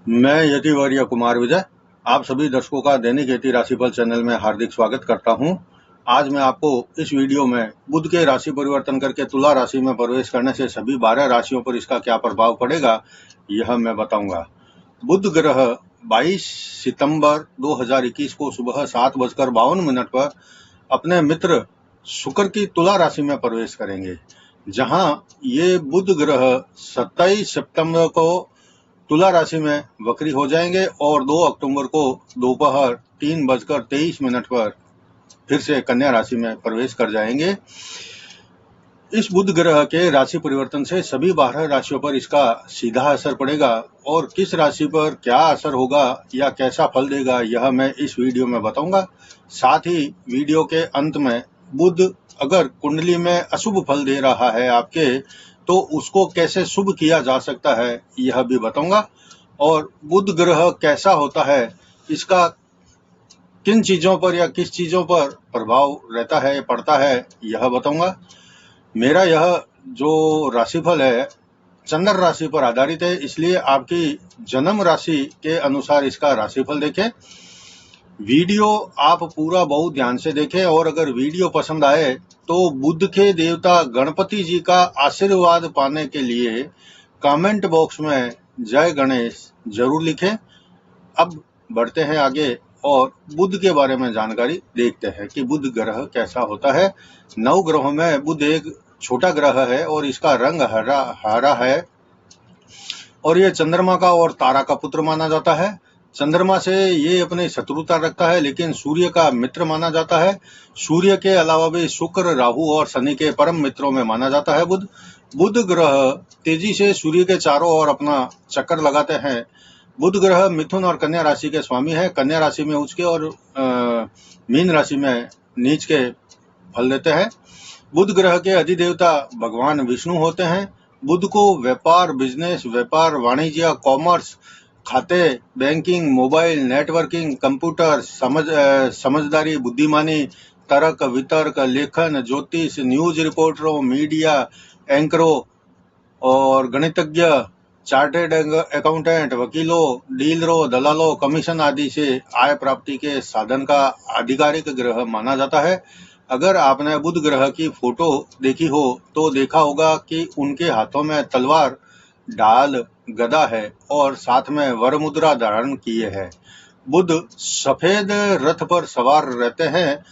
मैं यतिवर्य कुमार विजय आप सभी दर्शकों का दैनिक यति राशिफल चैनल में हार्दिक स्वागत करता हूं। आज मैं आपको इस वीडियो में बुध के राशि परिवर्तन करके तुला राशि में प्रवेश करने से सभी 12 राशियों पर इसका क्या प्रभाव पड़ेगा यह मैं बताऊंगा। बुध ग्रह 22 सितंबर 2021 को सुबह 7:52 पर अपने मित्र शुक्र की तुला राशि में प्रवेश करेंगे, जहां ये बुध ग्रह 27 सितंबर को तुला राशि में वक्री हो जाएंगे और 2 अक्टूबर को दोपहर 3:23 पर फिर से कन्या राशि में प्रवेश कर जाएंगे। इस बुध ग्रह के राशि परिवर्तन से सभी 12 राशियों पर इसका सीधा असर पड़ेगा और किस राशि पर क्या असर होगा या कैसा फल देगा यह मैं इस वीडियो में बताऊंगा। साथ ही वीडियो के अंत में बुध अगर कुंडली में अशुभ फल दे रहा है आपके, तो उसको कैसे शुभ किया जा सकता है यह भी बताऊंगा। और बुध ग्रह कैसा होता है, इसका किन चीजों पर या किस चीजों पर प्रभाव रहता है पड़ता है यह बताऊंगा। मेरा यह जो राशिफल है चंद्र राशि पर आधारित है, इसलिए आपकी जन्म राशि के अनुसार इसका राशिफल देखें। वीडियो आप पूरा बहुत ध्यान से देखें और अगर वीडियो पसंद आए तो बुध के देवता गणपति जी का आशीर्वाद पाने के लिए कमेंट बॉक्स में जय गणेश जरूर लिखें। अब बढ़ते हैं आगे और बुध के बारे में जानकारी देखते हैं कि बुध ग्रह कैसा होता है। 9 ग्रहों में बुध एक छोटा ग्रह है और इसका रंग हरा है और यह चंद्रमा का और तारा का पुत्र माना जाता है। चंद्रमा से ये अपनी शत्रुता रखता है, लेकिन सूर्य का मित्र माना जाता है। सूर्य के अलावा भी शुक्र, राहु और शनि के परम मित्रों में माना जाता है। बुध ग्रह तेजी से सूर्य के चारों ओर अपना चक्कर लगाते हैं। बुध ग्रह मिथुन और कन्या राशि के स्वामी है। कन्या राशि में उच्च के और मीन राशि में नीच के फल देते हैं। बुध ग्रह के अधिदेवता भगवान विष्णु होते हैं। बुध को व्यापार, बिजनेस, व्यापार, वाणिज्य, कॉमर्स, खाते, बैंकिंग, मोबाइल, नेटवर्किंग, कंप्यूटर, समझदारी, बुद्धिमानी, तर्क वितर्क, लेखन, ज्योतिष, न्यूज रिपोर्टरों, मीडिया एंकरों और गणितज्ञ, चार्टेड अकाउंटेंट, वकीलों, डीलरों, दलालों, कमीशन आदि से आय प्राप्ति के साधन का आधिकारिक ग्रह माना जाता है। अगर आपने बुध ग्रह की फोटो देखी हो तो देखा होगा कि उनके हाथों में तलवार, ढाल, गदा है और साथ में वरमुद्रा धारण किए है। बुध सफेद रथ पर सवार रहते हैं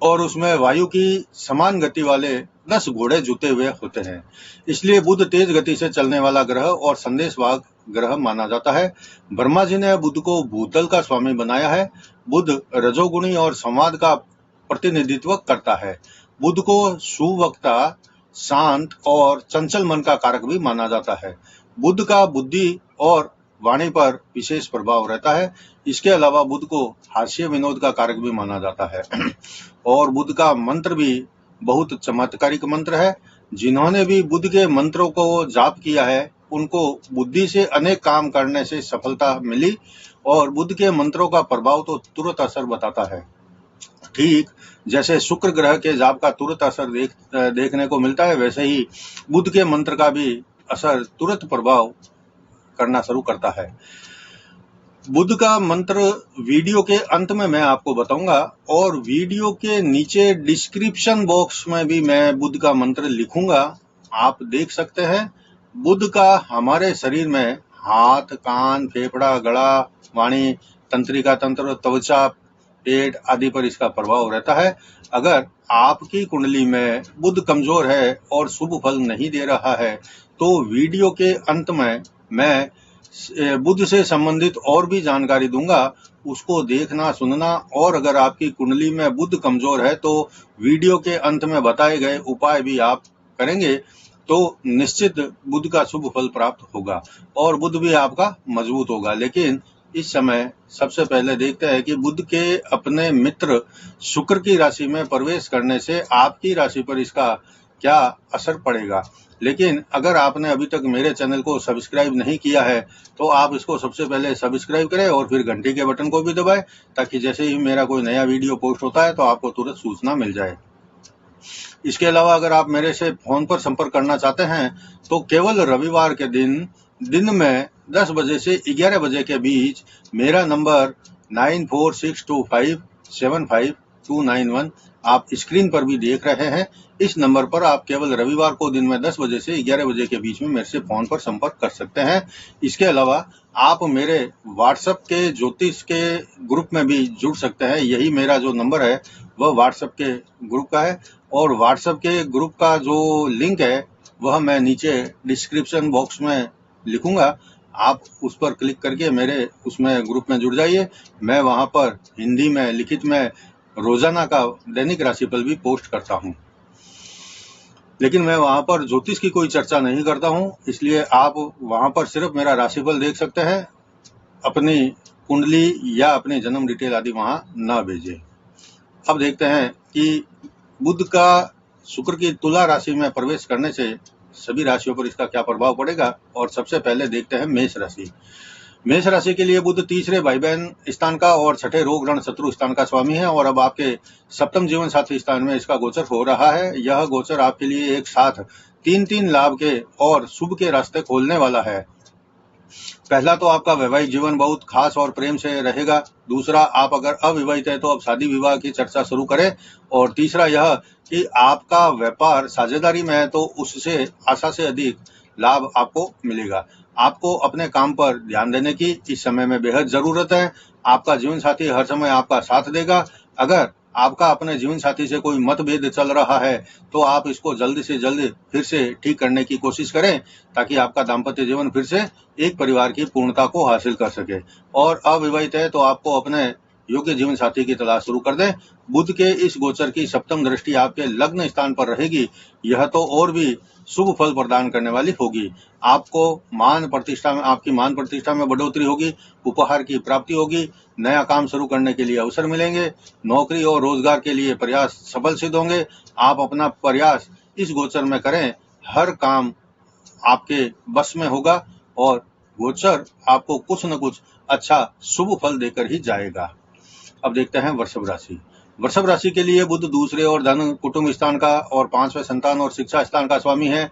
और उसमें वायु की समान गति वाले 10 घोड़े जुते हुए होते हैं, इसलिए बुध तेज गति से चलने वाला ग्रह और संदेशवाहक ग्रह माना जाता है। ब्रह्मा जी ने बुध को भूतल का स्वामी बनाया है। बुध रजोगुणी और संवाद का प्रतिनिधित्व करता है। बुध को सुवक्ता, शांत और चंचल मन का कारक भी माना जाता है। बुध का बुद्धि और वाणी पर विशेष प्रभाव रहता है। इसके अलावा बुध को हास्य विनोद का कारक भी माना जाता है और बुध का मंत्र भी बहुत चमत्कारिक मंत्र है। जिन्होंने भी बुध के मंत्रों को जाप किया है उनको बुद्धि से अनेक काम करने से सफलता मिली और बुध के मंत्रों का प्रभाव तो तुरंत असर बताता है। ठीक जैसे शुक्र ग्रह के जाप का तुरंत असर देखने को मिलता है, वैसे ही बुध के मंत्र का भी असर तुरंत प्रभाव करना शुरू करता है। बुध का मंत्र वीडियो के अंत में मैं आपको बताऊंगा और वीडियो के नीचे डिस्क्रिप्शन बॉक्स में भी मैं बुध का मंत्र लिखूंगा, आप देख सकते हैं। बुध का हमारे शरीर में हाथ, कान, फेफड़ा, गला, वाणी, तंत्रिका तंत्र, त्वचा, पेट आदि पर इसका प्रभाव रहता है। अगर आपकी कुंडली में बुध कमजोर है और शुभ फल नहीं दे रहा है तो वीडियो के अंत में मैं बुध से संबंधित और भी जानकारी दूंगा, उसको देखना सुनना। और अगर आपकी कुंडली में बुध कमजोर है तो वीडियो के अंत में बताए गए उपाय भी आप करेंगे तो निश्चित बुध का शुभ फल प्राप्त होगा और बुध भी आपका मजबूत होगा। लेकिन इस समय सबसे पहले देखते हैं कि बुध के अपने मित्र शुक्र की राशि में प्रवेश करने से आपकी राशि पर इसका क्या असर पड़ेगा। लेकिन अगर आपने अभी तक मेरे चैनल को सब्सक्राइब नहीं किया है तो आप इसको सबसे पहले सब्सक्राइब करें और फिर घंटी के बटन को भी दबाएं, ताकि जैसे ही मेरा कोई नया वीडियो पोस्ट होता है तो आपको तुरंत सूचना मिल जाए। इसके अलावा अगर आप मेरे से फोन पर संपर्क करना चाहते हैं तो केवल रविवार के दिन दिन में 10 बजे से 11 बजे के बीच मेरा नंबर 9462575291 आप स्क्रीन पर भी देख रहे हैं। इस नंबर पर आप केवल रविवार को दिन में 10 बजे से 11 बजे के बीच में मेरे से फोन पर संपर्क कर सकते हैं। इसके अलावा आप मेरे व्हाट्सएप के ज्योतिष के ग्रुप में भी जुड़ सकते हैं। यही मेरा जो नंबर है वह व्हाट्सएप के ग्रुप का है और व्हाट्सएप के ग्रुप का जो लिंक है वह मैं नीचे डिस्क्रिप्शन बॉक्स में लिखूंगा। आप उस पर क्लिक करके मेरे उसमें ग्रुप में जुड़ जाइए। मैं वहां पर हिंदी में लिखित में रोजाना का दैनिक राशिफल भी पोस्ट करता हूं, लेकिन मैं वहां पर ज्योतिष की कोई चर्चा नहीं करता हूं, इसलिए आप वहां पर सिर्फ मेरा राशिफल देख सकते हैं। अपनी कुंडली या अपनी जन्म डिटेल आदि वहां ना भेजें। अब देखते हैं कि बुध का शुक्र की तुला राशि में प्रवेश करने से सभी राशियों पर इसका क्या प्रभाव पड़ेगा। और सबसे पहले देखते हैं मेष राशि। मेष राशि के लिए बुध तीसरे भाई बहन स्थान का और छठे रोग ऋण शत्रु स्थान का स्वामी है और अब आपके सप्तम जीवन साथी स्थान में इसका गोचर हो रहा है। यह गोचर आपके लिए एक साथ तीन लाभ के और शुभ के रास्ते खोलने वाला है। पहला तो आपका वैवाहिक जीवन बहुत खास और प्रेम से रहेगा। दूसरा, आप अगर अविवाहित है तो अब शादी विवाह की चर्चा शुरू करें। और तीसरा यह कि आपका व्यापार साझेदारी में है तो उससे आशा से अधिक लाभ आपको मिलेगा। आपको अपने काम पर ध्यान देने की इस समय में बेहद जरूरत है। आपका जीवन साथी हर समय आपका साथ देगा। अगर आपका अपने जीवन साथी से कोई मतभेद चल रहा है तो आप इसको जल्दी से जल्दी फिर से ठीक करने की कोशिश करें ताकि आपका दाम्पत्य जीवन फिर से एक परिवार की पूर्णता को हासिल कर सके। और अविवाहित है तो आपको अपने योग्य जीवन साथी की तलाश शुरू कर दें। बुध के इस गोचर की सप्तम दृष्टि आपके लग्न स्थान पर रहेगी। यह तो और भी शुभ फल प्रदान करने वाली होगी। आपको आपकी मान प्रतिष्ठा में बढ़ोतरी होगी, उपहार की प्राप्ति होगी, नया काम शुरू करने के लिए अवसर मिलेंगे, नौकरी और रोजगार के लिए प्रयास सफल सिद्ध होंगे। आप अपना प्रयास इस गोचर में करें, हर काम आपके बस में होगा और गोचर आपको कुछ न कुछ अच्छा शुभ फल देकर ही जाएगा। अब देखते हैं वृषभ राशि। वृषभ राशि के लिए बुध दूसरे और धन कुटुंब स्थान का और 5वें संतान और शिक्षा स्थान का स्वामी है।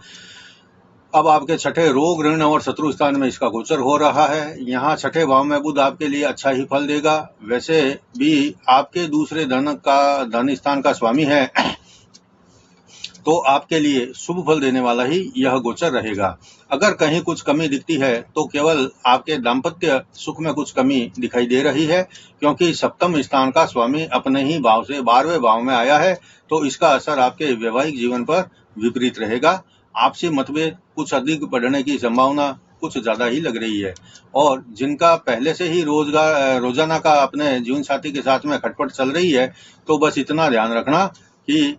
अब आपके छठे रोग ऋण और शत्रु स्थान में इसका गोचर हो रहा है। यहाँ छठे भाव में बुध आपके लिए अच्छा ही फल देगा। वैसे भी आपके दूसरे धन स्थान का स्वामी है तो आपके लिए शुभ फल देने वाला ही यह गोचर रहेगा। अगर कहीं कुछ कमी दिखती है तो केवल आपके दाम्पत्य सुख में कुछ कमी दिखाई दे रही है, क्योंकि सप्तम स्थान का स्वामी अपने ही भाव से 12वें भाव में आया है तो इसका असर आपके वैवाहिक जीवन पर विपरीत रहेगा। आपसी मतभेद कुछ अधिक बढ़ने की संभावना कुछ ज्यादा ही लग रही है। और जिनका पहले से ही रोजाना का अपने जीवन साथी के साथ में खटपट चल रही है तो बस इतना ध्यान रखना कि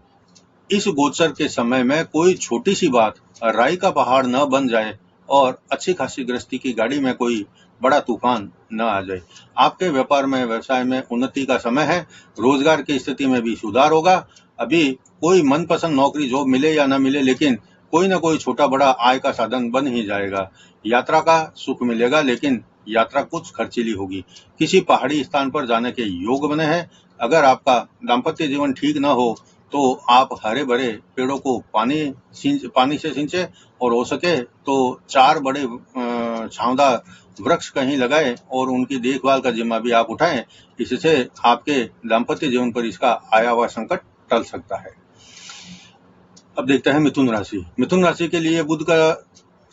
इस गोचर के समय में कोई छोटी सी बात राई का पहाड़ न बन जाए और अच्छी खासी गृहस्थी की गाड़ी में कोई बड़ा तूफान न आ जाए। आपके व्यापार में व्यवसाय में उन्नति का समय है। रोजगार की स्थिति में भी सुधार होगा। अभी कोई मनपसंद नौकरी जॉब मिले या न मिले, लेकिन कोई न कोई छोटा बड़ा आय का साधन बन ही जाएगा। यात्रा का सुख मिलेगा, लेकिन यात्रा कुछ खर्चीली होगी। किसी पहाड़ी स्थान पर जाने के योग बने हैं। अगर आपका दाम्पत्य जीवन ठीक न हो तो आप हरे भरे पेड़ों को पानी से सिंचे और हो सके तो 4 बड़े छांवदार वृक्ष कहीं लगाएं और उनकी देखभाल का जिम्मा भी आप उठाएं। इससे आपके दाम्पत्य जीवन पर इसका आया हुआ संकट टल सकता है। अब देखते हैं मिथुन राशि। मिथुन राशि के लिए बुध का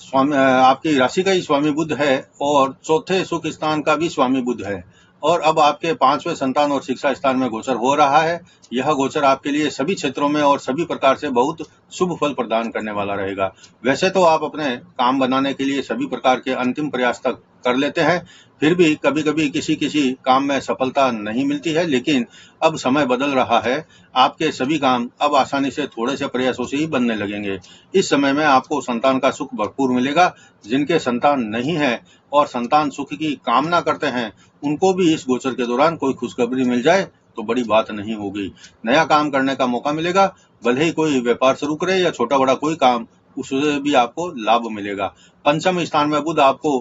स्वामी आपकी राशि का ही स्वामी बुध है और चौथे सुख स्थान का भी स्वामी बुध है। और अब आपके 5वें संतान और शिक्षा स्थान में गोचर हो रहा है। यह गोचर आपके लिए सभी क्षेत्रों में और सभी प्रकार से बहुत शुभ फल प्रदान करने वाला रहेगा। वैसे तो आप अपने काम बनाने के लिए सभी प्रकार के अंतिम प्रयास तक कर लेते हैं, फिर भी कभी कभी किसी काम में सफलता नहीं मिलती है, लेकिन अब समय बदल रहा है। आपके सभी काम अब आसानी से थोड़े से प्रयासों से ही बनने लगेंगे। इस समय में आपको संतान का सुख भरपूर मिलेगा। जिनके संतान नहीं है और संतान सुख की कामना करते हैं, उनको भी इस गोचर के दौरान कोई खुशखबरी मिल जाए तो बड़ी बात नहीं होगी। नया काम करने का मौका मिलेगा। भले ही कोई व्यापार शुरू करे या छोटा बड़ा कोई काम, उससे भी आपको लाभ मिलेगा। पंचम स्थान में बुध आपको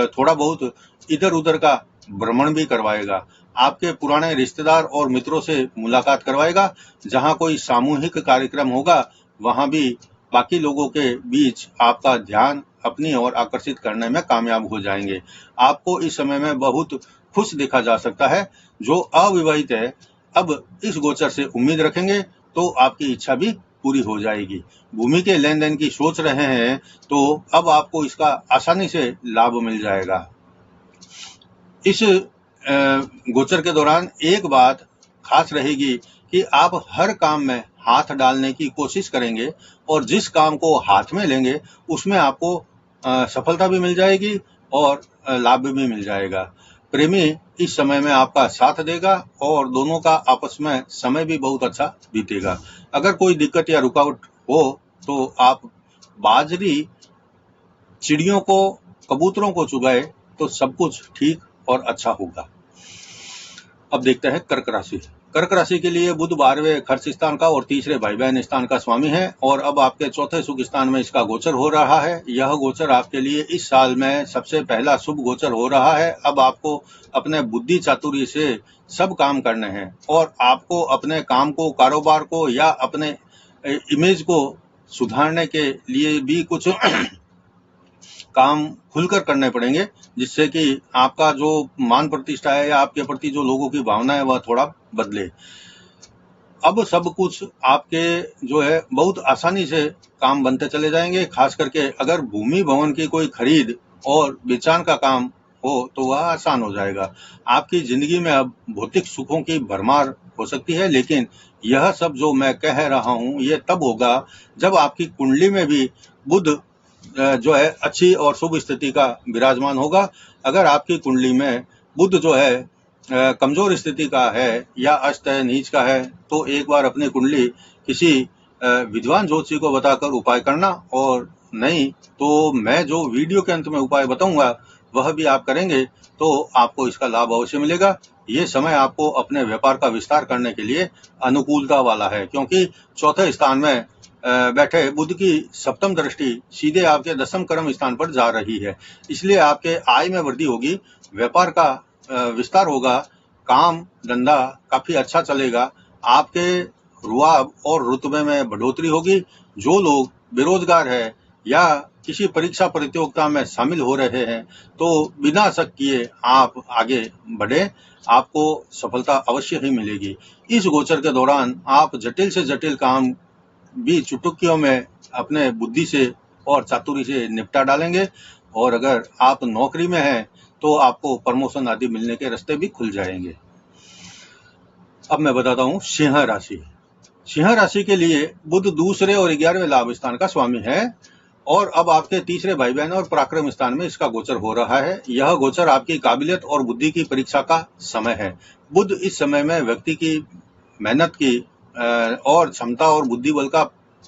थोड़ा बहुत इधर उधर का भ्रमण भी करवाएगा। आपके पुराने रिश्तेदार और मित्रों से मुलाकात करवाएगा। जहां कोई सामूहिक कार्यक्रम होगा वहां भी बाकी लोगों के बीच आपका ध्यान अपनी ओर आकर्षित करने में कामयाब हो जाएंगे। आपको इस समय में बहुत खुश देखा जा सकता है। जो अविवाहित है, अब इस गोचर से उम्मीद रखेंगे तो आपकी इच्छा भी पूरी हो जाएगी। भूमि के लेन देन की सोच रहे हैं तो अब आपको इसका आसानी से लाभ मिल जाएगा। इस गोचर के दौरान एक बात खास रहेगी कि आप हर काम में हाथ डालने की कोशिश करेंगे और जिस काम को हाथ में लेंगे उसमें आपको सफलता भी मिल जाएगी और लाभ भी मिल जाएगा। प्रेमी इस समय में आपका साथ देगा और दोनों का आपस में समय भी बहुत अच्छा बीतेगा। अगर कोई दिक्कत या रुकावट हो तो आप बाजरी चिड़ियों को, कबूतरों को चुगाए तो सब कुछ ठीक और अच्छा होगा। अब देखते हैं कर्क राशि। कर्क राशि के लिए बुध 12वें खर्च स्थान का और तीसरे भाई बहन स्थान का स्वामी है और अब आपके चौथे सुख स्थान में इसका गोचर हो रहा है। यह गोचर आपके लिए इस साल में सबसे पहला शुभ गोचर हो रहा है। अब आपको अपने बुद्धि चातुर्य से सब काम करने हैं और आपको अपने काम को, कारोबार को या अपने इमेज को सुधारने के लिए भी कुछ काम खुलकर करने पड़ेंगे, जिससे कि आपका जो मान प्रतिष्ठा है या आपके प्रति जो लोगों की भावना है वह थोड़ा बदले। अब सब कुछ आपके जो है बहुत आसानी से काम बनते चले जाएंगे। खास करके अगर भूमि भवन की कोई खरीद और बेचान का काम हो तो वह आसान हो जाएगा। आपकी जिंदगी में अब भौतिक सुखों की भरमार हो सकती है, लेकिन यह सब जो मैं कह रहा हूँ ये तब होगा जब आपकी कुंडली में भी बुध जो है अच्छी और शुभ स्थिति का विराजमान होगा। अगर आपकी कुंडली में बुध जो है कमजोर स्थिति का है या अस्त है, नीच का है, तो एक बार अपनी कुंडली किसी विद्वान ज्योतिषी को बताकर उपाय करना, और नहीं तो मैं जो वीडियो के अंत में उपाय बताऊंगा वह भी आप करेंगे तो आपको इसका लाभ अवश्य मिलेगा। ये समय आपको अपने व्यापार का विस्तार करने के लिए अनुकूलता वाला है, क्योंकि चौथे स्थान में बैठे बुध की सप्तम दृष्टि सीधे आपके दसम कर्म स्थान पर जा रही है। इसलिए आपके आय में वृद्धि होगी, व्यापार का विस्तार होगा, काम धंधा काफी अच्छा चलेगा, आपके रुआब और रुतबे में बढ़ोतरी होगी। जो लोग बेरोजगार है या किसी परीक्षा प्रतियोगिता में शामिल हो रहे हैं तो बिना शक किए आप आगे बढ़े, आपको सफलता अवश्य ही मिलेगी। इस गोचर के दौरान आप जटिल से जटिल काम भी चुटकियों में अपने बुद्धि से और चातुरी से निपटा डालेंगे, और अगर आप नौकरी में हैं तो आपको प्रमोशन आदि मिलने के रास्ते भी खुल जाएंगे। अब मैं बताता हूँ सिंह राशि। सिंह राशि के लिए बुध दूसरे और 11वें लाभ स्थान का स्वामी है और अब आपके तीसरे भाई बहन और पराक्रम स्थान में इसका गोचर हो रहा है। यह गोचर आपकी काबिलियत और बुद्धि की परीक्षा का समय है। बुध इस समय में व्यक्ति की मेहनत की और क्षमता और बुद्धि बल का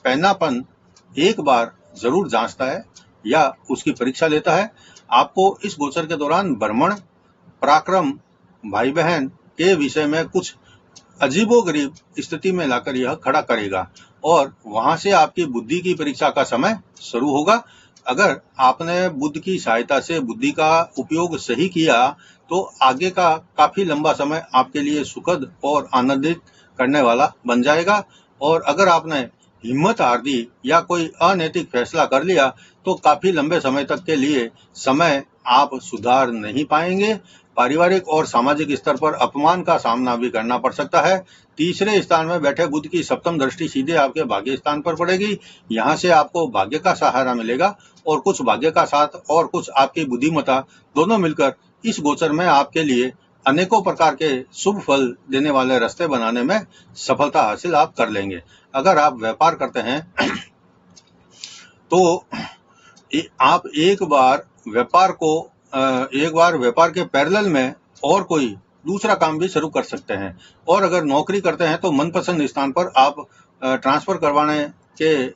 पैनापन एक बार जरूर जांचता है या उसकी परीक्षा लेता है। आपको इस गोचर के दौरान भ्रमण, पराक्रम, भाई बहन के विषय में कुछ अजीबोगरीब स्थिति में लाकर यह खड़ा करेगा और वहां से आपकी बुद्धि की परीक्षा का समय शुरू होगा। अगर आपने बुद्ध की सहायता से बुद्धि का उपयोग सही किया तो आगे का काफी लंबा समय आपके लिए सुखद और आनंदित करने वाला बन जाएगा, और अगर आपने हिम्मत हार दी या कोई अनैतिक फैसला कर लिया तो काफी लंबे समय तक के लिए समय आप सुधार नहीं पाएंगे। पारिवारिक और सामाजिक स्तर पर अपमान का सामना भी करना पड़ सकता है। तीसरे स्थान में बैठे बुध की सप्तम दृष्टि सीधे आपके भाग्य स्थान पर पड़ेगी। यहाँ से आपको भाग्य का सहारा मिलेगा और कुछ भाग्य का साथ और कुछ आपकी बुद्धिमत्ता दोनों मिलकर इस गोचर में आपके लिए अनेकों प्रकार के शुभ फल देने वाले रास्ते बनाने में सफलता हासिल आप कर लेंगे। अगर आप व्यापार करते हैं तो आप एक बार व्यापार के पैरेलल में और कोई दूसरा काम भी शुरू कर सकते हैं, और अगर नौकरी करते हैं तो मनपसंद स्थान पर आप ट्रांसफर करवाने के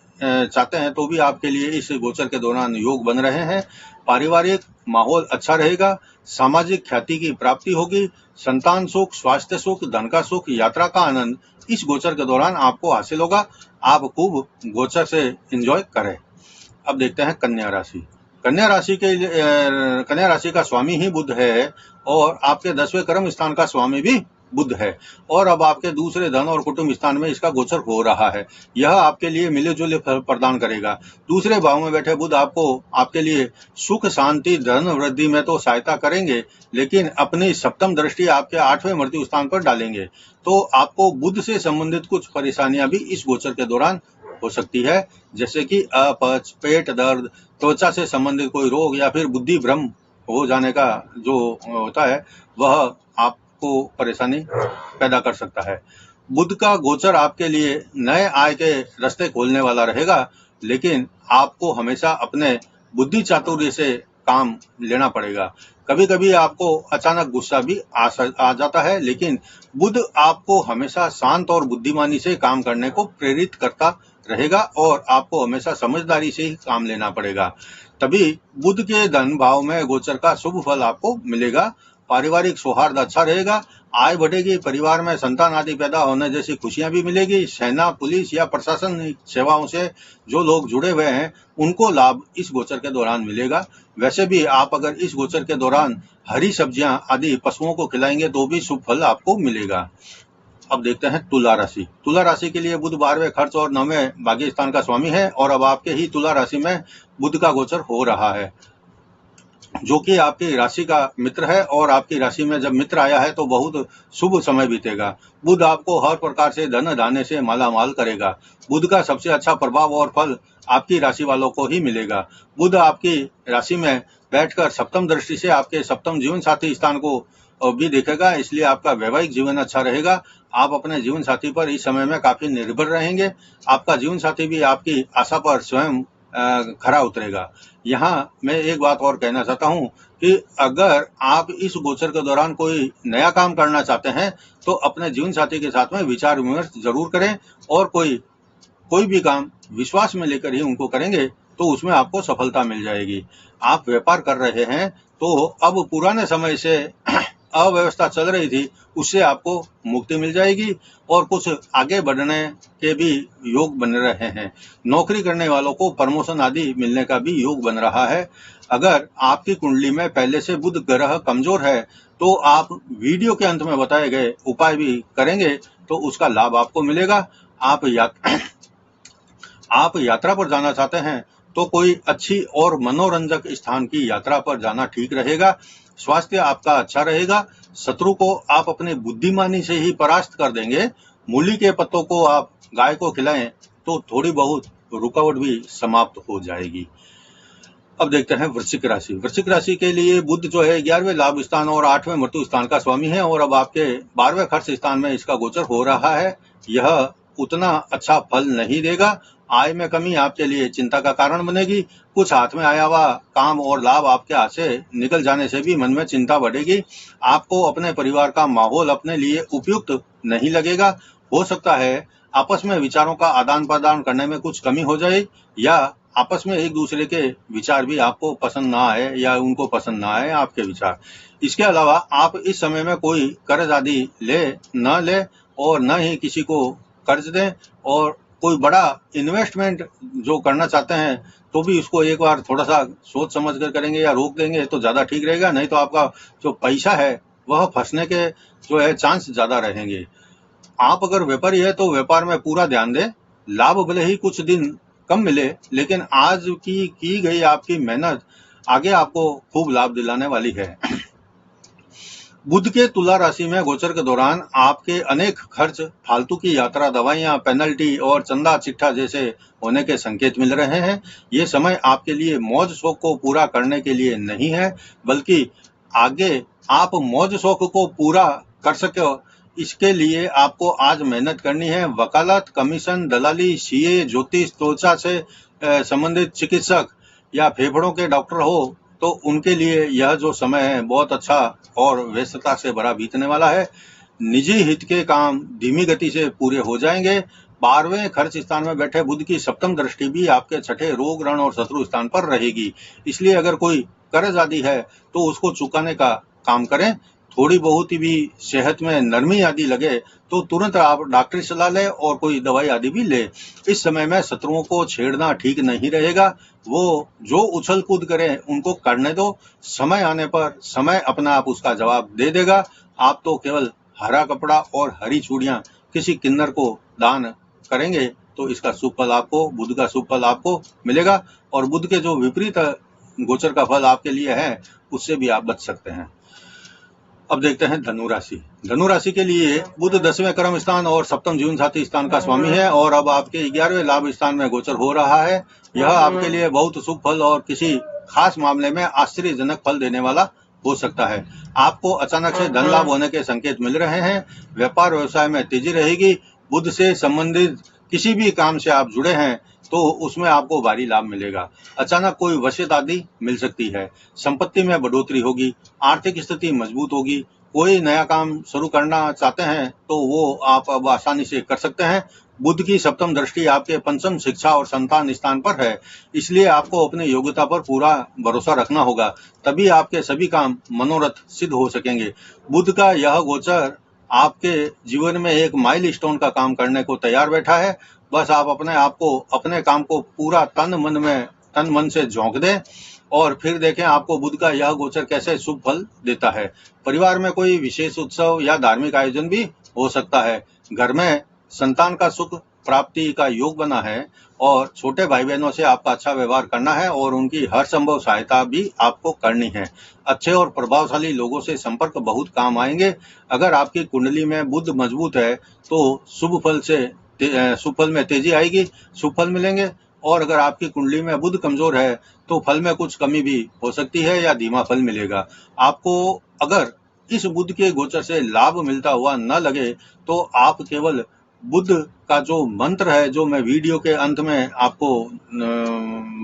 चाहते हैं तो भी आपके लिए इस गोचर के दौरान योग बन रहे हैं। पारिवारिक माहौल अच्छा रहेगा, सामाजिक ख्याति की प्राप्ति होगी, संतान सुख, स्वास्थ्य सुख, धन का सुख, यात्रा का आनंद इस गोचर के दौरान आपको हासिल होगा। आप खूब गोचर से एंजॉय करें। अब देखते हैं कन्या राशि। कन्या राशि का स्वामी ही बुध है और आपके 10वें कर्म स्थान का स्वामी भी बुध है और अब आपके दूसरे धन और कुटुंब स्थान में इसका गोचर हो रहा है। यह आपके लिए मिले जुले फल प्रदान करेगा। दूसरे भाव में बैठे बुध आपको आपके लिए सुख शांति धन वृद्धि में तो सहायता करेंगे, लेकिन अपनी सप्तम दृष्टि आपके 8वें मृत्यु स्थान पर डालेंगे। तो आपको बुध से संबंधित कुछ परेशानियां भी इस गोचर के दौरान हो सकती है, जैसे कि अपच, पेट दर्द, त्वचा से संबंधित कोई रोग या फिर बुद्धि भ्रम हो जाने का जो होता है वह आपको परेशानी पैदा कर सकता है। बुध का गोचर आपके लिए नए आय के रास्ते खोलने वाला रहेगा, लेकिन आपको हमेशा अपने बुद्धि चातुर्य से काम लेना पड़ेगा। कभी कभी आपको अचानक गुस्सा भी आ जाता है, लेकिन बुध आपको हमेशा शांत और बुद्धिमानी से काम करने को प्रेरित करता रहेगा और आपको हमेशा समझदारी से ही काम लेना पड़ेगा। तभी बुध के धन भाव में गोचर का शुभ फल आपको मिलेगा। पारिवारिक सौहार्द अच्छा रहेगा, आय बढ़ेगी, परिवार में संतान आदि पैदा होने जैसी खुशियां भी मिलेगी। सेना, पुलिस या प्रशासन सेवाओं से जो लोग जुड़े हुए हैं उनको लाभ इस गोचर के दौरान मिलेगा। वैसे भी आप अगर इस गोचर के दौरान हरी सब्जियां आदि पशुओं को खिलाएंगे तो भी शुभ फल आपको मिलेगा। अब देखते हैं तुला राशि। तुला राशि के लिए बुध 12वें खर्च और 9वें भाग्य स्थान का स्वामी है और अब आपके ही तुला राशि में बुध का गोचर हो रहा है, जो कि आपकी राशि का मित्र है और आपकी राशि में जब मित्र आया है तो बहुत शुभ समय बीतेगा। बुध आपको हर प्रकार से धन धान्य से मालामाल करेगा। बुध का सबसे अच्छा प्रभाव और फल आपकी राशि वालों को ही मिलेगा। बुध आपकी राशि में बैठकर सप्तम दृष्टि से आपके सप्तम जीवन साथी स्थान को भी देखेगा, इसलिए आपका वैवाहिक जीवन अच्छा रहेगा। आप अपने जीवन साथी पर इस समय में काफी निर्भर रहेंगे। आपका जीवन साथी भी आपकी आशा पर स्वयं खरा उतरेगा। यहाँ मैं एक बात और कहना चाहता हूँ कि अगर आप इस गोचर के दौरान कोई नया काम करना चाहते हैं तो अपने जीवन साथी के साथ में विचार विमर्श जरूर करें और कोई भी काम विश्वास में लेकर ही उनको करेंगे तो उसमें आपको सफलता मिल जाएगी। आप व्यापार कर रहे हैं तो अब पुराने समय से अव्यवस्था चल रही थी उससे आपको मुक्ति मिल जाएगी और कुछ आगे बढ़ने के भी योग बन रहे हैं। नौकरी करने वालों को प्रमोशन आदि मिलने का भी योग बन रहा है। अगर आपकी कुंडली में पहले से बुध ग्रह कमजोर है तो आप वीडियो के अंत में बताए गए उपाय भी करेंगे तो उसका लाभ आपको मिलेगा। आप यात्रा पर जाना चाहते हैं तो कोई अच्छी और मनोरंजक स्थान की यात्रा पर जाना ठीक रहेगा। स्वास्थ्य आपका अच्छा रहेगा। शत्रु को आप अपने बुद्धिमानी से ही परास्त कर देंगे। मूली के पत्तों को आप गाय को खिलाएं तो थोड़ी बहुत रुकावट भी समाप्त हो जाएगी। अब देखते हैं वृश्चिक राशि। वृश्चिक राशि के लिए बुध जो है 11वें लाभ स्थान और 8वें मृत्यु स्थान का स्वामी है और अब आपके 12वें खर्च स्थान में इसका गोचर हो रहा है। यह उतना अच्छा फल नहीं देगा। आय में कमी आपके लिए चिंता का कारण बनेगी। कुछ हाथ में आया हुआ काम और लाभ आपके हाथ से निकल जाने से भी मन में चिंता बढ़ेगी। आपको अपने परिवार का माहौल अपने लिए उपयुक्त नहीं लगेगा। हो सकता है आपस में विचारों का आदान प्रदान करने में कुछ कमी हो जाए या आपस में एक दूसरे के विचार भी आपको पसंद ना आए या उनको पसंद ना आए आपके विचार। इसके अलावा आप इस समय में कोई कर्ज आदि न ले और न ही किसी को कर्ज दें और कोई बड़ा इन्वेस्टमेंट जो करना चाहते हैं तो भी उसको एक बार थोड़ा सा सोच समझ कर करेंगे या रोक देंगे तो ज्यादा ठीक रहेगा, नहीं तो आपका जो पैसा है वह फंसने के जो है चांस ज्यादा रहेंगे। आप अगर व्यापारी है तो व्यापार में पूरा ध्यान दें। लाभ भले ही कुछ दिन कम मिले लेकिन आज की गई आपकी मेहनत आगे आपको खूब लाभ दिलाने वाली है। बुध के तुला राशि में गोचर के दौरान आपके अनेक खर्च, फालतू की यात्रा, दवाइयां, पेनल्टी और चंदा चिट्ठा जैसे होने के संकेत मिल रहे हैं। ये समय आपके लिए मौज शौक को पूरा करने के लिए नहीं है, बल्कि आगे आप मौज शौक को पूरा कर सके इसके लिए आपको आज मेहनत करनी है। वकालत, कमीशन, दलाली, सीए, ज्योतिष, त्वचा से संबंधित चिकित्सक या फेफड़ों के डॉक्टर हो तो उनके लिए यह जो समय है बहुत अच्छा और व्यस्तता से भरा बीतने वाला है। निजी हित के काम धीमी गति से पूरे हो जाएंगे। 12वें खर्च स्थान में बैठे बुध की सप्तम दृष्टि भी आपके छठे रोग, रण और शत्रु स्थान पर रहेगी। इसलिए अगर कोई कर्ज आदि है तो उसको चुकाने का काम करें। थोड़ी बहुत ही भी सेहत में नरमी आदि लगे तो तुरंत आप डॉक्टरी सलाह लें और कोई दवाई आदि भी ले। इस समय में शत्रुओं को छेड़ना ठीक नहीं रहेगा। वो जो उछल कूद करें उनको करने दो। समय आने पर समय अपना आप उसका जवाब दे देगा। आप तो केवल हरा कपड़ा और हरी चूड़ियां किसी किन्नर को दान करेंगे तो इसका शुभ फल आपको, बुध का शुभ फल आपको मिलेगा। और बुध के जो विपरीत गोचर का फल आपके लिए है उससे भी आप बच सकते हैं। अब देखते हैं धनु राशि। धनु राशि के लिए बुध 10वें कर्म स्थान और सप्तम जीवन साथी स्थान का स्वामी है और अब आपके 11वें लाभ स्थान में गोचर हो रहा है। यह आपके लिए बहुत शुभ फल और किसी खास मामले में आश्चर्यजनक फल देने वाला हो सकता है। आपको अचानक से धन लाभ होने के संकेत मिल रहे हैं। व्यापार व्यवसाय में तेजी रहेगी। बुध से संबंधित किसी भी काम से आप जुड़े हैं तो उसमें आपको भारी लाभ मिलेगा। अचानक कोई वसीयत आदि मिल सकती है। संपत्ति में बढ़ोतरी होगी। आर्थिक स्थिति मजबूत होगी। कोई नया काम शुरू करना चाहते हैं तो वो आप अब आसानी से कर सकते हैं। बुध की सप्तम दृष्टि आपके पंचम शिक्षा और संतान स्थान पर है, इसलिए आपको अपनी योग्यता पर पूरा भरोसा रखना होगा, तभी आपके सभी काम मनोरथ सिद्ध हो सकेंगे। बुध का यह गोचर आपके जीवन में एक माइलस्टोन का काम करने को तैयार बैठा है। बस आप अपने काम को पूरा तन मन से झोंक दें और फिर देखें आपको बुध का यह गोचर कैसे शुभ फल देता है। परिवार में कोई विशेष उत्सव या धार्मिक आयोजन भी हो सकता है। घर में संतान का सुख प्राप्ति का योग बना है और छोटे भाई बहनों से आपका अच्छा व्यवहार करना है और उनकी हर संभव सहायता भी आपको करनी है। अच्छे और प्रभावशाली लोगों से संपर्क बहुत काम आएंगे। अगर आपकी कुंडली में बुध मजबूत है तो शुभ फल में तेजी आएगी, शुभ फल मिलेंगे। और अगर आपकी कुंडली में बुध कमजोर है तो फल में कुछ कमी भी हो सकती है या धीमा फल मिलेगा। आपको अगर इस बुध के गोचर से लाभ मिलता हुआ न लगे तो आप केवल बुध का जो मंत्र है, जो मैं वीडियो के अंत में आपको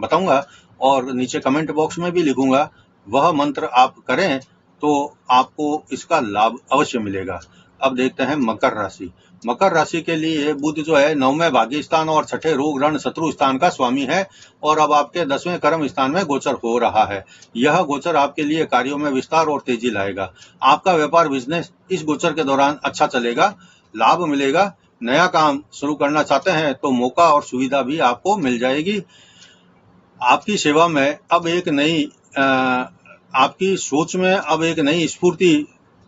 बताऊंगा और नीचे कमेंट बॉक्स में भी लिखूंगा, वह मंत्र आप करें तो आपको इसका लाभ अवश्य मिलेगा। अब देखते हैं मकर राशि। मकर राशि के लिए बुध जो है 9वें भाग्य स्थान और 6ठे रोग रण शत्रु स्थान का स्वामी है और अब आपके 10वें कर्म स्थान में गोचर हो रहा है। यह गोचर आपके लिए कार्यों में विस्तार और तेजी लाएगा। आपका व्यापार बिजनेस इस गोचर के दौरान अच्छा चलेगा, लाभ मिलेगा। नया काम शुरू करना चाहते हैं तो मौका और सुविधा भी आपको मिल जाएगी। आपकी सेवा में अब आपकी सोच में अब एक नई स्फूर्ति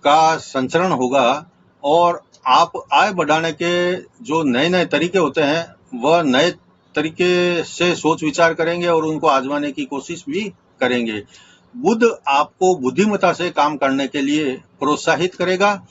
का संचरण होगा और आप आय बढ़ाने के जो नए नए तरीके होते हैं वह नए तरीके से सोच विचार करेंगे और उनको आजमाने की कोशिश भी करेंगे। बुध आपको बुद्धिमत्ता से काम करने के लिए प्रोत्साहित करेगा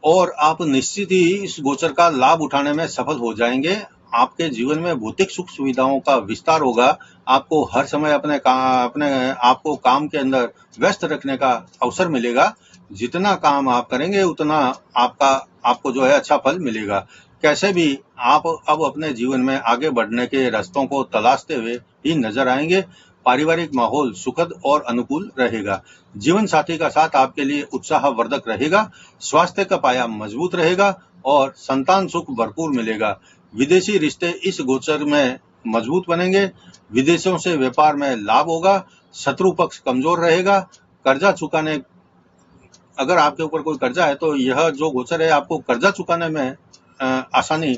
और आप निश्चित ही इस गोचर का लाभ उठाने में सफल हो जाएंगे। आपके जीवन में भौतिक सुख सुविधाओं का विस्तार होगा। आपको हर समय अपने आप को काम के अंदर व्यस्त रखने का अवसर मिलेगा। जितना काम आप करेंगे उतना आपको जो है अच्छा फल मिलेगा। कैसे भी आप अब अपने जीवन में आगे बढ़ने के रास्तों को तलाशते हुए ही नजर आएंगे। पारिवारिक माहौल सुखद और अनुकूल रहेगा। जीवन साथी का साथ आपके लिए उत्साहवर्धक रहेगा। स्वास्थ्य का पाया मजबूत रहेगा और संतान सुख भरपूर मिलेगा। विदेशी रिश्ते इस गोचर में मजबूत बनेंगे। विदेशों से व्यापार में लाभ होगा। शत्रु पक्ष कमजोर रहेगा। कर्जा चुकाने, अगर आपके ऊपर कोई कर्जा है तो यह जो गोचर है आपको कर्जा चुकाने में आसान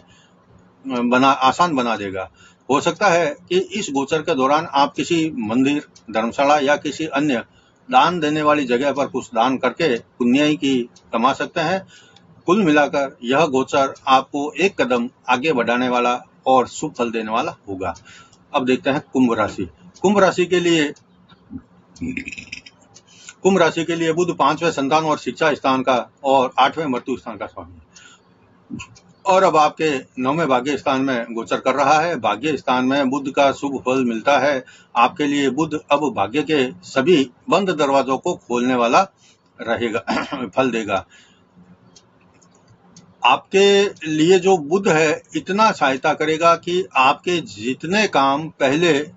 बना देगा। हो सकता है कि इस गोचर के दौरान आप किसी मंदिर, धर्मशाला या किसी अन्य दान देने वाली जगह पर कुछ दान करके पुण्य की कमा सकते हैं। कुल मिलाकर यह गोचर आपको एक कदम आगे बढ़ाने वाला और शुभ फल देने वाला होगा। अब देखते हैं कुंभ राशि। कुंभ राशि के लिए बुध 5वें संतान और शिक्षा स्थान का और 8वें मृत्यु स्थान का स्वामी है और अब आपके 9वें भाग्य स्थान में गोचर कर रहा है। भाग्य स्थान में बुध का शुभ फल मिलता है। आपके लिए बुध अब भाग्य के सभी बंद दरवाजों को खोलने वाला रहेगा, फल देगा। आपके लिए जो बुध है इतना सहायता करेगा कि आपके जितने काम पहले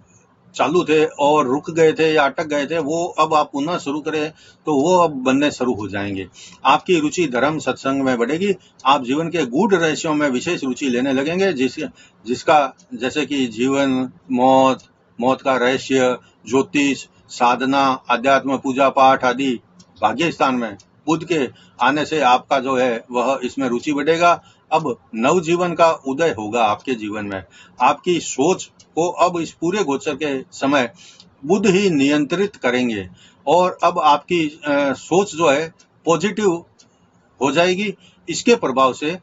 चालू थे और रुक गए थे या अटक गए थे वो अब आप पुनः शुरू करें तो वो अब बनने शुरू हो जाएंगे। आपकी रुचि धर्म सत्संग में बढ़ेगी। आप जीवन के गूढ़ रहस्यों में विशेष रुचि लेने लगेंगे, जिसका जैसे कि जीवन, मौत का रहस्य, ज्योतिष, साधना, अध्यात्म, पूजा पाठ आदि। भाग्य स्थान में बुध के आने से आपका जो है वह इसमें रुचि बढ़ेगा। अब नवजीवन का उदय होगा आपके जीवन में। आपकी सोच को अब इस पूरे गोचर के समय बुध ही नियंत्रित करेंगे और अब आपकी सोच जो है पॉजिटिव हो जाएगी। इसके प्रभाव से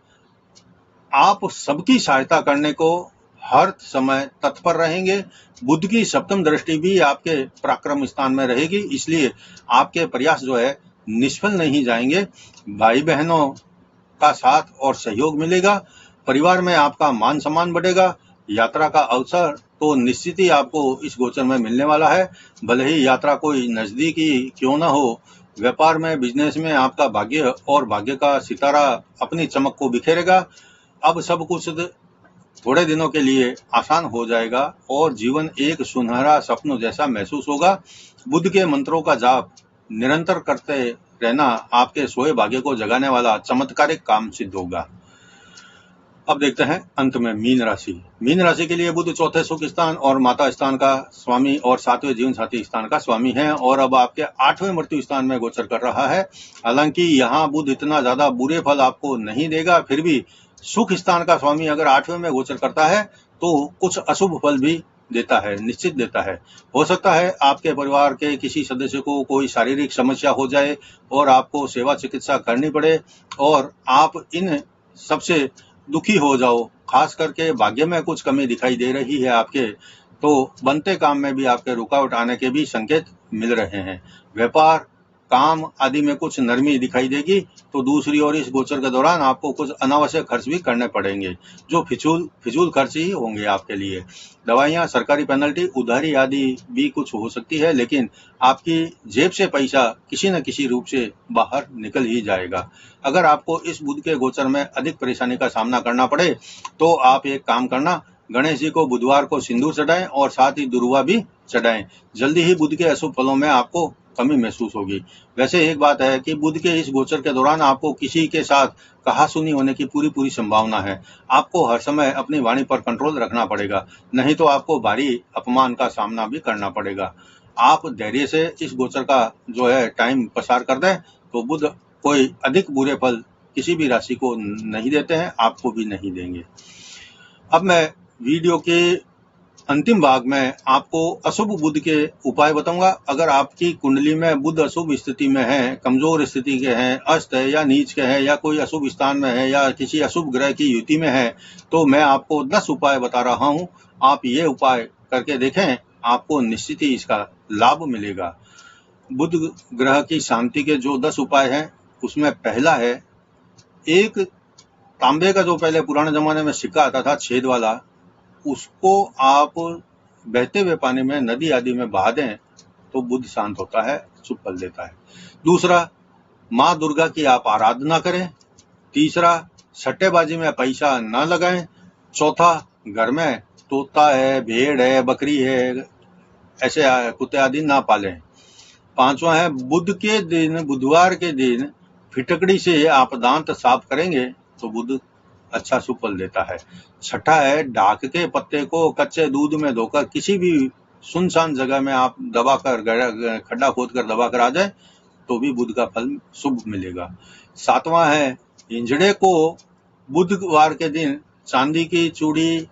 आप सबकी सहायता करने को हर समय तत्पर रहेंगे। बुध की सप्तम दृष्टि भी आपके पराक्रम स्थान में रहेगी, इसलिए आपके प्रयास जो है निष्फल नहीं जाएंगे। भाई बहनों का साथ और सहयोग मिलेगा। परिवार में आपका मान सम्मान बढ़ेगा। यात्रा का अवसर तो निश्चित ही आपको इस गोचर में मिलने वाला है, भले ही यात्रा कोई नजदीकी क्यों ना हो। व्यापार में, बिजनेस में आपका भाग्य और भाग्य का सितारा अपनी चमक को बिखेरेगा। अब सब कुछ थोड़े दिनों के लिए आसान हो जाएगा और जीवन एक सुनहरा सपनों जैसा महसूस होगा। बुध के मंत्रों का जाप निरंतर करते रहना आपके सोए भाग्य को जगाने वाला चमत्कारिक काम सिद्ध होगा। अब देखते हैं अंत में मीन राशि। मीन राशि के लिए बुध चौथे सुख स्थान और माता स्थान का स्वामी और सातवें जीवन साथी स्थान का स्वामी है और अब आपके आठवें मृत्यु स्थान में गोचर कर रहा है। हालांकि यहाँ बुध इतना ज्यादा बुरे फल आपको नहीं देगा, फिर भी सुख स्थान का स्वामी अगर आठवें में गोचर करता है तो कुछ अशुभ फल भी देता है, निश्चित देता है। हो सकता है आपके परिवार के किसी सदस्य को कोई शारीरिक समस्या हो जाए और आपको सेवा चिकित्सा करनी पड़े और आप इन सबसे दुखी हो जाओ। खास करके भाग्य में कुछ कमी दिखाई दे रही है आपके, तो बनते काम में भी आपके रुकावट आने के भी संकेत मिल रहे हैं। व्यापार, काम आदि में कुछ नरमी दिखाई देगी, तो दूसरी ओर इस गोचर के दौरान आपको कुछ अनावश्यक खर्च भी करने पड़ेंगे, जो फिजूल खर्च ही होंगे आपके लिए। दवाइयाँ, सरकारी पेनल्टी, उधारी आदि भी कुछ हो सकती है, लेकिन आपकी जेब से पैसा किसी न किसी रूप से बाहर निकल ही जाएगा। अगर आपको इस बुध के गोचर में अधिक परेशानी का सामना करना पड़े तो आप एक काम करना, गणेश जी को बुधवार को सिंदूर चढ़ाएं और साथ ही दुर्वा भी चढ़ाएं। जल्दी ही बुध के अशुभ फलों में आपको कमी महसूस होगी। वैसे एक बात है कि बुध के इस गोचर के दौरान आपको किसी के साथ कहासुनी होने की पूरी संभावना है। आपको हर समय अपनी वाणी पर कंट्रोल रखना पड़ेगा, नहीं तो आपको भारी अपमान का सामना भी करना पड़ेगा। आप धैर्य से इस गोचर का जो है टाइम पसार कर दें तो बुध कोई अधिक बुरे फल किसी भी राशि को नहीं देते हैं, आपको भी नहीं देंगे। अब मैं वीडियो के अंतिम भाग में आपको अशुभ बुध के उपाय बताऊंगा। अगर आपकी कुंडली में बुध अशुभ स्थिति में है, कमजोर स्थिति के हैं, अस्त है या नीच के हैं या कोई अशुभ स्थान में है या किसी अशुभ ग्रह की युति में है, तो मैं आपको 10 उपाय बता रहा हूं। आप ये उपाय करके देखें, आपको निश्चित ही इसका लाभ मिलेगा। बुध ग्रह की शांति के जो 10 उपाय हैं उसमें पहला है, एक तांबे का जो पहले पुराने जमाने में सिक्का आता था छेद वाला, उसको आप बहते हुए पानी में, नदी आदि में बहा दें तो बुध शांत होता है, शुभ फल देता है। दूसरा, माँ दुर्गा की आप आराधना करें। तीसरा, सट्टेबाजी में पैसा न लगाएं। चौथा, घर में तोता है, भेड़ है, बकरी है, ऐसे कुत्ते आदि ना पालें। पांचवा है, बुधवार के दिन फिटकड़ी से आप दांत साफ करेंगे तो बुध अच्छा शुभ फल देता है। छठा है, ढाक के पत्ते को कच्चे दूध में धोकर किसी भी सुनसान जगह में आप दबाकर, खड्डा खोदकर दबाकर आ जाए तो भी बुध का फल शुभ मिलेगा। सातवां है, इंजड़े को बुधवार के दिन चांदी की चूड़ी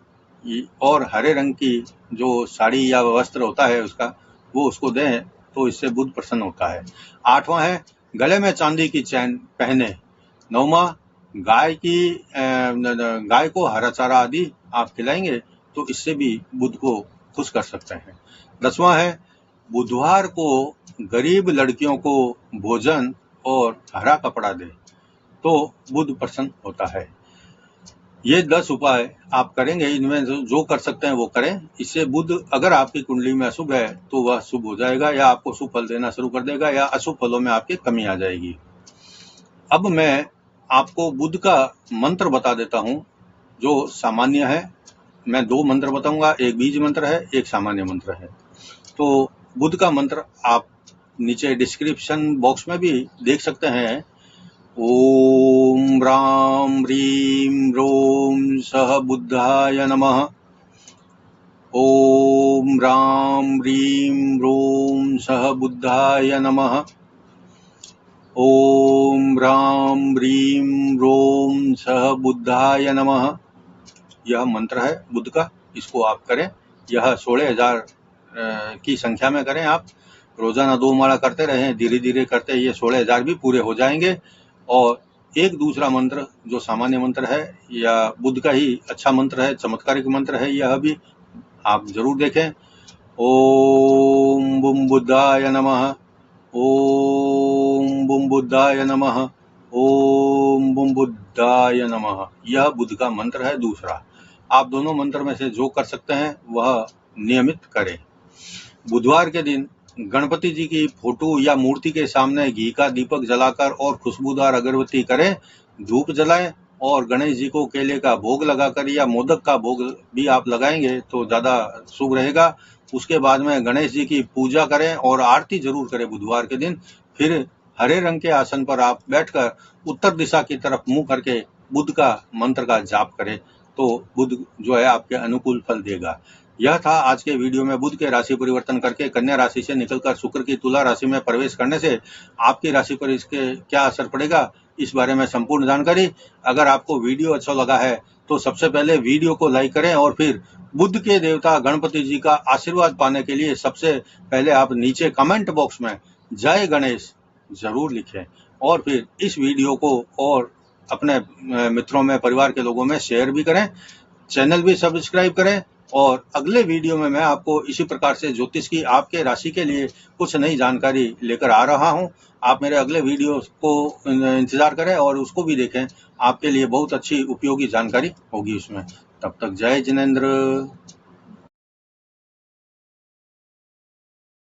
और हरे रंग की जो साड़ी या वस्त्र होता है उसका, वो उसको दें तो इससे बुध प्रसन्न होता है। आठवां है, गले में चांदी की चैन पहने। नौवां, गाय को हरा चारा आदि आप खिलाएंगे तो इससे भी बुध को खुश कर सकते हैं। 10वां है, बुधवार को गरीब लड़कियों को भोजन और हरा कपड़ा दे तो बुध प्रसन्न होता है। ये 10 उपाय आप करेंगे, इनमें जो कर सकते हैं वो करें। इससे बुध अगर आपकी कुंडली में अशुभ है तो वह शुभ हो जाएगा या आपको शुभ फल देना शुरू कर देगा या अशुभ फलों में आपकी कमी आ जाएगी। अब मैं आपको बुध का मंत्र बता देता हूं जो सामान्य है। मैं 2 मंत्र बताऊंगा, एक बीज मंत्र है, एक सामान्य मंत्र है। तो बुध का मंत्र आप नीचे डिस्क्रिप्शन बॉक्स में भी देख सकते हैं। ओम राम ह्रीं रोम सह बुद्धाय नमः। ओम राम ह्रीं रोम सह बुद्धाय नमः। ओम राम ह्रीं रोम सह बुद्धाय नमः। यह मंत्र है बुध का, इसको आप करें। यह 16,000 की संख्या में करें। आप रोजाना 2 माला करते रहें, धीरे धीरे करते ये 16,000 भी पूरे हो जाएंगे और एक दूसरा मंत्र जो सामान्य मंत्र है या बुध का ही अच्छा मंत्र है, चमत्कारिक मंत्र है, यह भी आप जरूर देखें। ओम बुम बुद्धाय नमः, ओम बुम बुद्धाय नमः, ओम बुम बुद्धाय नमः। यह बुध का मंत्र है दूसरा। आप दोनों मंत्र में से जो कर सकते हैं वह नियमित करें। बुधवार के दिन गणपति जी की फोटो या मूर्ति के सामने घी का दीपक जलाकर और खुशबूदार अगरबत्ती करें, धूप जलाएं और गणेश जी को केले का भोग लगाकर या मोदक का भोग भी आप लगाएंगे तो ज्यादा शुभ रहेगा। उसके बाद में गणेश जी की पूजा करें और आरती जरूर करें बुधवार के दिन। फिर हरे रंग के आसन पर आप बैठकर उत्तर दिशा की तरफ मुंह करके बुध का मंत्र का जाप करें तो बुध जो है आपके अनुकूल फल देगा। यह था आज के वीडियो में बुध के राशि परिवर्तन करके कन्या राशि से निकलकर शुक्र की तुला राशि में प्रवेश करने से आपकी राशि पर इसके क्या असर पड़ेगा, इस बारे में संपूर्ण जानकारी। अगर आपको वीडियो अच्छा लगा है तो सबसे पहले वीडियो को लाइक करें और फिर बुध के देवता गणपति जी का आशीर्वाद पाने के लिए सबसे पहले आप नीचे कमेंट बॉक्स में जय गणेश जरूर लिखें और फिर इस वीडियो को और अपने मित्रों में, परिवार के लोगों में शेयर भी करें। चैनल भी सब्सक्राइब करें और अगले वीडियो में मैं आपको इसी प्रकार से ज्योतिष की आपके राशि के लिए कुछ नई जानकारी लेकर आ रहा हूं। आप मेरे अगले वीडियो को इंतजार करें और उसको भी देखें, आपके लिए बहुत अच्छी उपयोगी जानकारी होगी उसमें। तब तक जय जिनेंद्र।